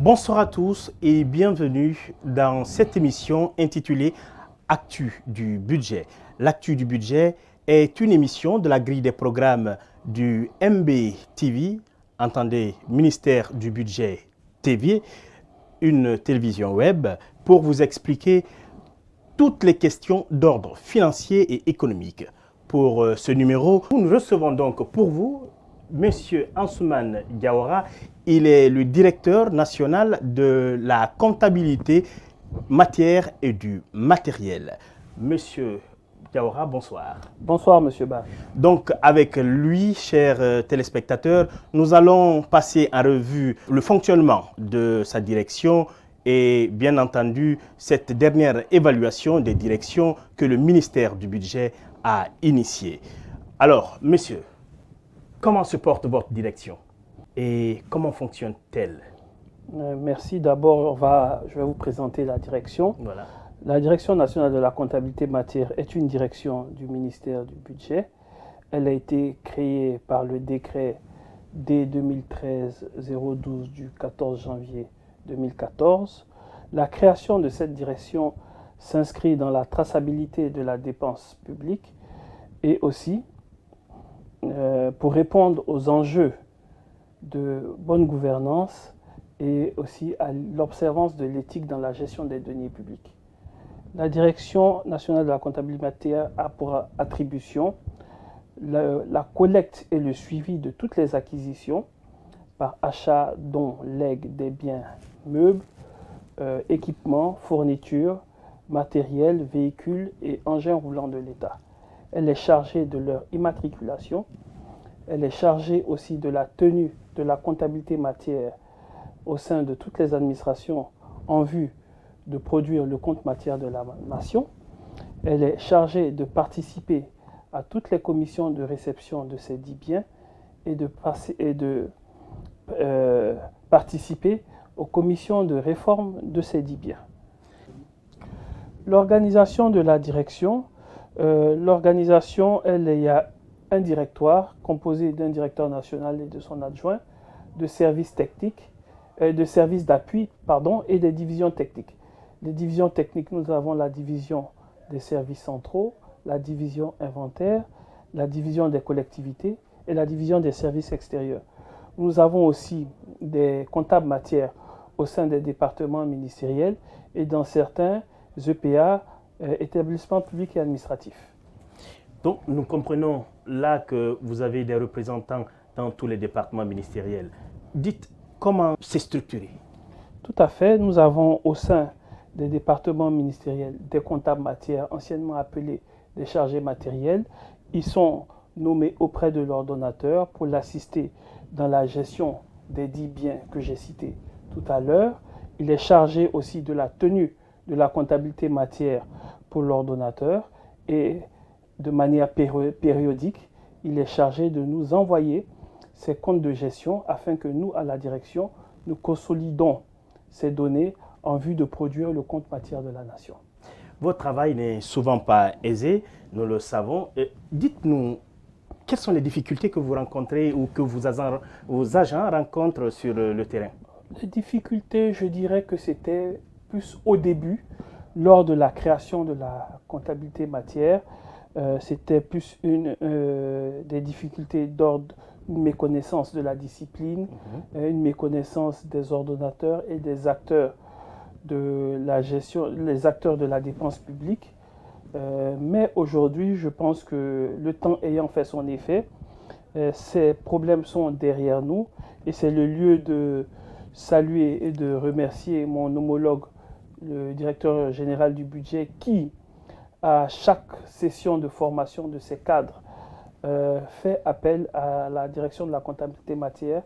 Bonsoir à tous et bienvenue dans cette émission intitulée Actu du budget. L'Actu du budget est une émission de la grille des programmes du MBTV, entendez ministère du budget TV, une télévision web, pour vous expliquer toutes les questions d'ordre financier et économique. Pour ce numéro, nous recevons donc pour vous Monsieur Ansoumane Diawara. Il est le directeur national de la comptabilité matière et du matériel. Monsieur Diawara, bonsoir. Bonsoir, Monsieur Barry. Donc, avec lui, chers téléspectateurs, nous allons passer en revue le fonctionnement de sa direction et, bien entendu, cette dernière évaluation des directions que le ministère du Budget a initiée. Alors, monsieur, comment se porte votre direction et comment fonctionne-t-elle? Merci. D'abord, je vais vous présenter la direction. Voilà. La Direction nationale de la comptabilité matière est une direction du ministère du Budget. Elle a été créée par le décret D2013-012 du 14 janvier 2014. La création de cette direction s'inscrit dans la traçabilité de la dépense publique et aussi pour répondre aux enjeux de bonne gouvernance et aussi à l'observance de l'éthique dans la gestion des deniers publics. La Direction nationale de la comptabilité matière a pour attribution la collecte et le suivi de toutes les acquisitions par achat, dons, legs des biens meubles, équipements, fournitures, matériel, véhicules et engins roulants de l'État. Elle est chargée de leur immatriculation. Elle est chargée aussi de la tenue de la comptabilité matière au sein de toutes les administrations en vue de produire le compte matière de la nation. Elle est chargée de participer à toutes les commissions de réception de ces dits biens et de participer aux commissions de réforme de ces dits biens. L'organisation de la direction, il y a un directoire composé d'un directeur national et de son adjoint, de services techniques, de services d'appui, et des divisions techniques. Les divisions techniques, nous avons la division des services centraux, la division inventaire, la division des collectivités et la division des services extérieurs. Nous avons aussi des comptables matières au sein des départements ministériels et dans certains EPA, établissements publics et administratifs. Donc, nous comprenons là que vous avez des représentants dans tous les départements ministériels. Dites, comment c'est structuré? Tout à fait. Nous avons au sein des départements ministériels des comptables matières, anciennement appelés des chargés matériels. Ils sont nommés auprès de l'ordonnateur pour l'assister dans la gestion des dits biens que j'ai cités tout à l'heure. Il est chargé aussi de la tenue de la comptabilité matière pour l'ordonnateur et de manière périodique, il est chargé de nous envoyer ces comptes de gestion afin que nous, à la direction, nous consolidons ces données en vue de produire le compte matière de la nation. Votre travail n'est souvent pas aisé, nous le savons. Dites-nous, quelles sont les difficultés que vous rencontrez ou que vos agents rencontrent sur le terrain? Les difficultés, je dirais que c'était plus au début, lors de la création de la comptabilité matière. C'était plus des difficultés d'ordre, une méconnaissance de la discipline, une méconnaissance des ordonnateurs et des acteurs de la gestion, les acteurs de la dépense publique. Mais aujourd'hui, je pense que le temps ayant fait son effet, ces problèmes sont derrière nous et c'est le lieu de saluer et de remercier mon homologue, le directeur général du budget, qui, à chaque session de formation de ces cadres, fait appel à la direction de la comptabilité matière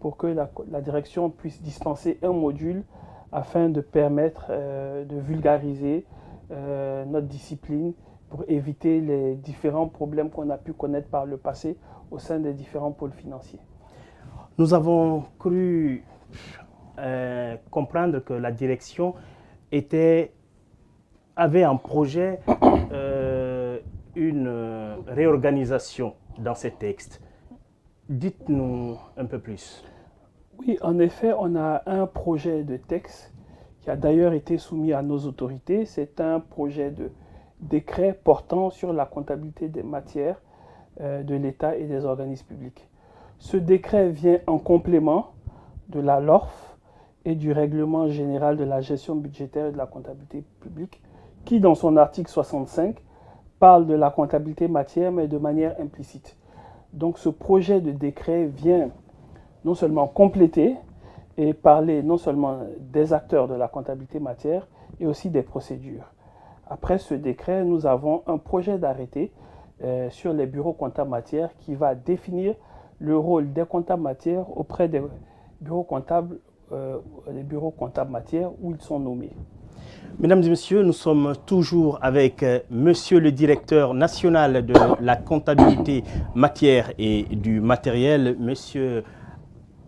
pour que la direction puisse dispenser un module afin de permettre de vulgariser notre discipline pour éviter les différents problèmes qu'on a pu connaître par le passé au sein des différents pôles financiers. Nous avons cru comprendre que la direction avait en projet une réorganisation dans ces textes. Dites-nous un peu plus. Oui, en effet, on a un projet de texte qui a d'ailleurs été soumis à nos autorités. C'est un projet de décret portant sur la comptabilité des matières de l'État et des organismes publics. Ce décret vient en complément de la LORF et du règlement général de la gestion budgétaire et de la comptabilité publique, qui, dans son article 65, parle de la comptabilité matière, mais de manière implicite. Donc ce projet de décret vient non seulement compléter et parler non seulement des acteurs de la comptabilité matière, et aussi des procédures. Après ce décret, nous avons un projet d'arrêté sur les bureaux comptables matières qui va définir le rôle des comptables matières auprès des bureaux comptables matières où ils sont nommés. Mesdames et messieurs, nous sommes toujours avec monsieur le directeur national de la comptabilité matière et du matériel, monsieur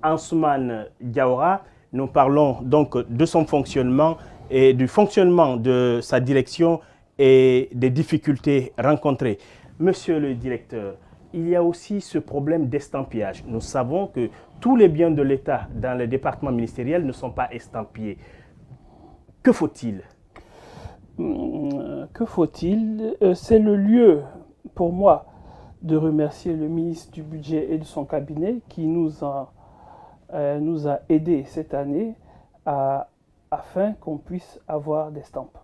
Ansoumane Diawara. Nous parlons donc de son fonctionnement et du fonctionnement de sa direction et des difficultés rencontrées. Monsieur le directeur, il y a aussi ce problème d'estampillage. Nous savons que tous les biens de l'État dans les départements ministériels ne sont pas estampillés. Que faut-il? Que faut-il? C'est le lieu pour moi de remercier le ministre du Budget et de son cabinet qui nous a aidés cette année afin qu'on puisse avoir des stampes.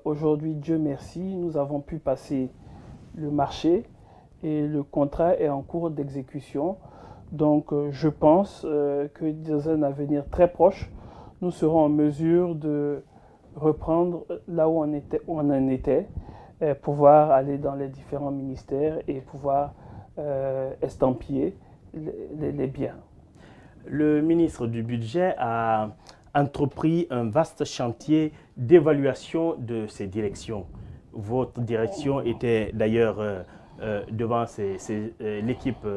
Aujourd'hui, Dieu merci, nous avons pu passer le marché et le contrat est en cours d'exécution. Donc je pense que dans un avenir très proche, nous serons en mesure de reprendre là où on en était, pouvoir aller dans les différents ministères et pouvoir estampiller les biens. Le ministre du Budget a entrepris un vaste chantier d'évaluation de ces directions. Votre direction était d'ailleurs devant l'équipe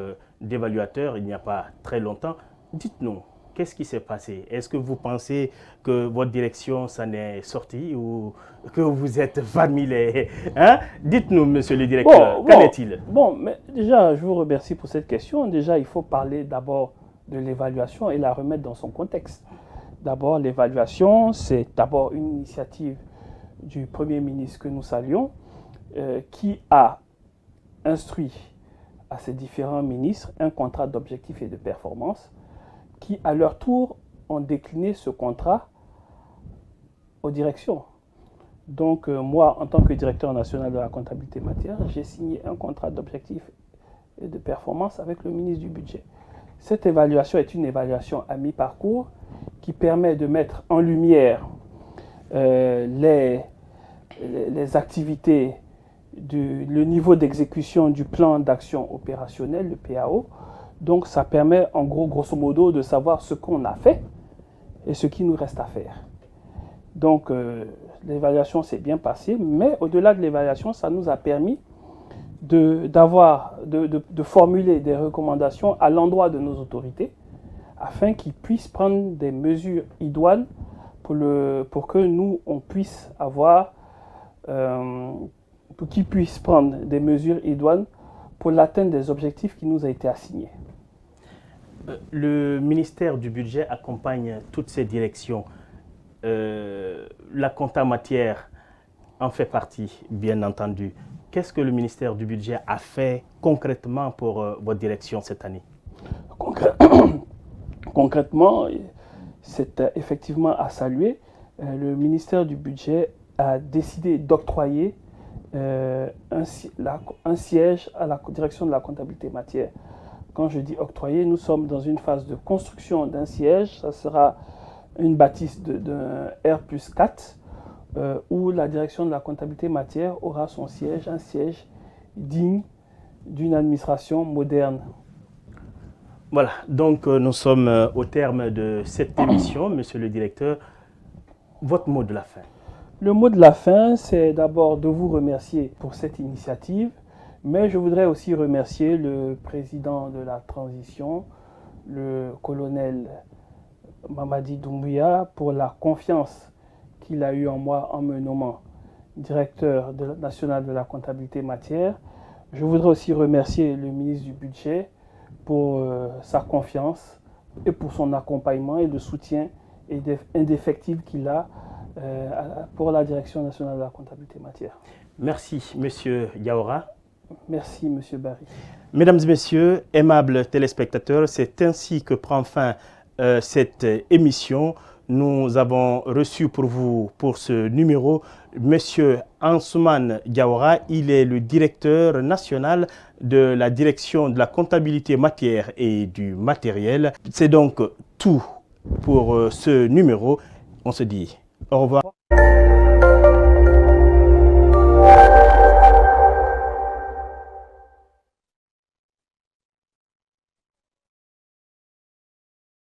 d'évaluateurs il n'y a pas très longtemps. Dites-nous, qu'est-ce qui s'est passé? Est-ce que vous pensez que votre direction s'en est sortie ou que vous êtes parmi les... Hein? Dites-nous, monsieur le directeur, qu'en est-il? Bon, mais déjà, je vous remercie pour cette question. Déjà, il faut parler d'abord de l'évaluation et la remettre dans son contexte. D'abord, l'évaluation, c'est d'abord une initiative du Premier ministre que nous saluons, qui a instruit à ses différents ministres un contrat d'objectifs et de performance, qui à leur tour ont décliné ce contrat aux directions. Donc moi, en tant que directeur national de la comptabilité matière, j'ai signé un contrat d'objectifs et de performance avec le ministre du Budget. Cette évaluation est une évaluation à mi-parcours qui permet de mettre en lumière les activités, le niveau d'exécution du plan d'action opérationnel, le PAO. Donc ça permet en gros, grosso modo, de savoir ce qu'on a fait et ce qui nous reste à faire. Donc l'évaluation s'est bien passée, mais au-delà de l'évaluation, ça nous a permis de formuler des recommandations à l'endroit de nos autorités afin qu'ils puissent prendre des mesures idoines pour que nous, on puisse avoir, pour qu'ils puissent prendre des mesures idoines pour l'atteinte des objectifs qui nous a été assignés. Le ministère du Budget accompagne toutes ces directions. La compta matière en fait partie, bien entendu. Qu'est-ce que le ministère du Budget a fait concrètement pour votre direction cette année? Concrètement, c'est effectivement à saluer. Le ministère du Budget a décidé d'octroyer un siège à la direction de la comptabilité matière. Quand je dis octroyer, nous sommes dans une phase de construction d'un siège. Ça sera une bâtisse d'un R+4 où la direction de la comptabilité matière aura son siège, un siège digne d'une administration moderne. Voilà, donc nous sommes au terme de cette émission, monsieur le directeur. Votre mot de la fin? Le mot de la fin, c'est d'abord de vous remercier pour cette initiative, mais je voudrais aussi remercier le président de la transition, le colonel Mamadi Doumbouya, pour la confiance qu'il a eue en moi en me nommant directeur national de la comptabilité matière. Je voudrais aussi remercier le ministre du Budget pour sa confiance et pour son accompagnement et le soutien indéfectible qu'il a pour la Direction nationale de la comptabilité matière. Merci, Monsieur Diawara. Merci, Monsieur Barry. Mesdames et messieurs, aimables téléspectateurs, c'est ainsi que prend fin cette émission. Nous avons reçu pour vous, pour ce numéro, Monsieur Ansoumane Diawara. Il est le directeur national de la direction de la comptabilité matière et du matériel. C'est donc tout pour ce numéro. On se dit au revoir.